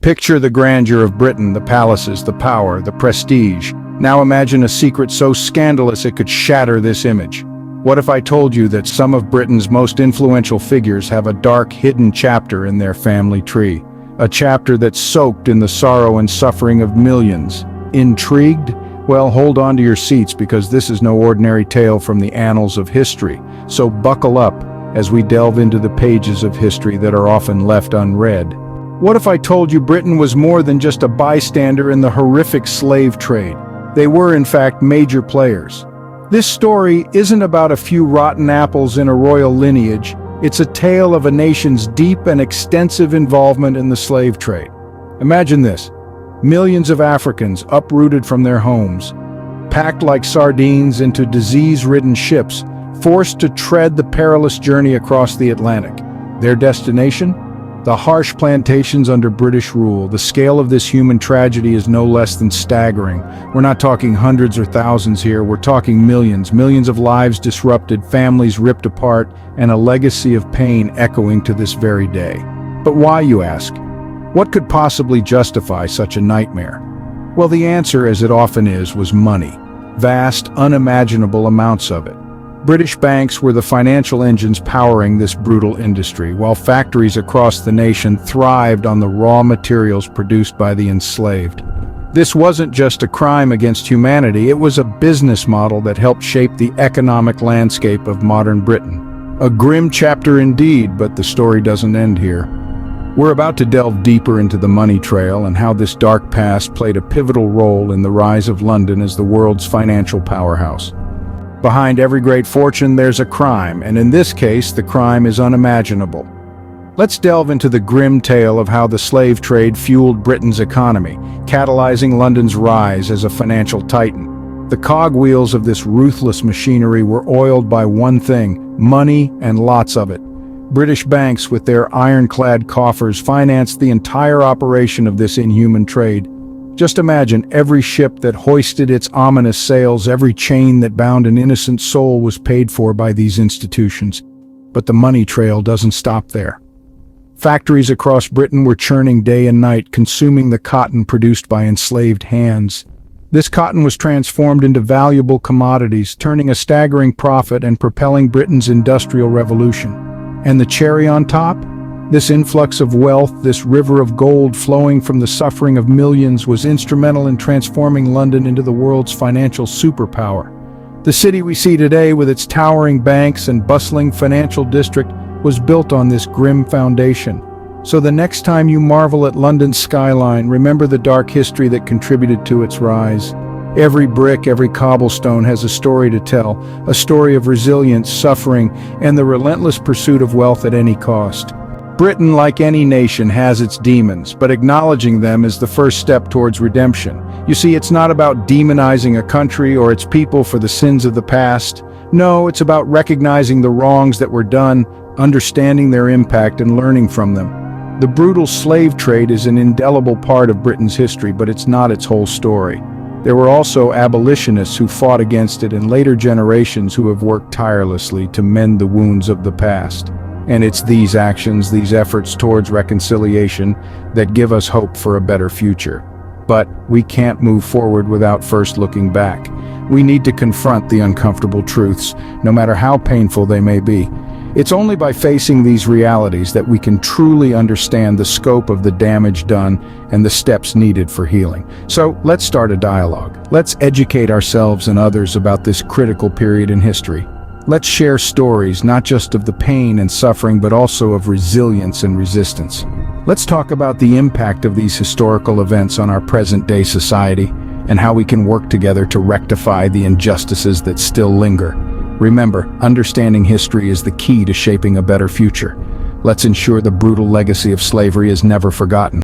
Picture the grandeur of Britain, the palaces, the power, the prestige. Now imagine a secret so scandalous it could shatter this image. What if I told you that some of Britain's most influential figures have a dark, hidden chapter in their family tree? A chapter that's soaked in the sorrow and suffering of millions. Intrigued? Well, hold on to your seats because this is no ordinary tale from the annals of history. So buckle up as we delve into the pages of history that are often left unread. What if I told you Britain was more than just a bystander in the horrific slave trade? They were, in fact, major players. This story isn't about a few rotten apples in a royal lineage. It's a tale of a nation's deep and extensive involvement in the slave trade. Imagine this. Millions of Africans uprooted from their homes, packed like sardines into disease-ridden ships, forced to tread the perilous journey across the Atlantic. Their destination? The harsh plantations under British rule. The scale of this human tragedy is no less than staggering. We're not talking hundreds or thousands here, we're talking millions of lives disrupted, families ripped apart, and a legacy of pain echoing to this very day. But why, you ask? What could possibly justify such a nightmare? Well, the answer, as it often is, was money. Vast, unimaginable amounts of it. British banks were the financial engines powering this brutal industry, while factories across the nation thrived on the raw materials produced by the enslaved. This wasn't just a crime against humanity, it was a business model that helped shape the economic landscape of modern Britain. A grim chapter indeed, but the story doesn't end here. We're about to delve deeper into the money trail and how this dark past played a pivotal role in the rise of London as the world's financial powerhouse. Behind every great fortune there's a crime, and in this case the crime is unimaginable. Let's delve into the grim tale of how the slave trade fueled Britain's economy, catalyzing London's rise as a financial titan. The cogwheels of this ruthless machinery were oiled by one thing: money, and lots of it. British banks, with their ironclad coffers, financed the entire operation of this inhuman trade. Just imagine, every ship that hoisted its ominous sails, every chain that bound an innocent soul was paid for by these institutions. But the money trail doesn't stop there. Factories across Britain were churning day and night, consuming the cotton produced by enslaved hands. This cotton was transformed into valuable commodities, turning a staggering profit and propelling Britain's industrial revolution. And the cherry on top? This influx of wealth, this river of gold flowing from the suffering of millions, was instrumental in transforming London into the world's financial superpower. The city we see today, with its towering banks and bustling financial district, was built on this grim foundation. So the next time you marvel at London's skyline, remember the dark history that contributed to its rise. Every brick, every cobblestone has a story to tell, a story of resilience, suffering, and the relentless pursuit of wealth at any cost. Britain, like any nation, has its demons, but acknowledging them is the first step towards redemption. You see, it's not about demonizing a country or its people for the sins of the past. No, it's about recognizing the wrongs that were done, understanding their impact, and learning from them. The brutal slave trade is an indelible part of Britain's history, but it's not its whole story. There were also abolitionists who fought against it, and later generations who have worked tirelessly to mend the wounds of the past. And it's these actions, these efforts towards reconciliation, that give us hope for a better future. But we can't move forward without first looking back. We need to confront the uncomfortable truths, no matter how painful they may be. It's only by facing these realities that we can truly understand the scope of the damage done and the steps needed for healing. So let's start a dialogue. Let's educate ourselves and others about this critical period in history. Let's share stories, not just of the pain and suffering, but also of resilience and resistance. Let's talk about the impact of these historical events on our present-day society and how we can work together to rectify the injustices that still linger. Remember, understanding history is the key to shaping a better future. Let's ensure the brutal legacy of slavery is never forgotten.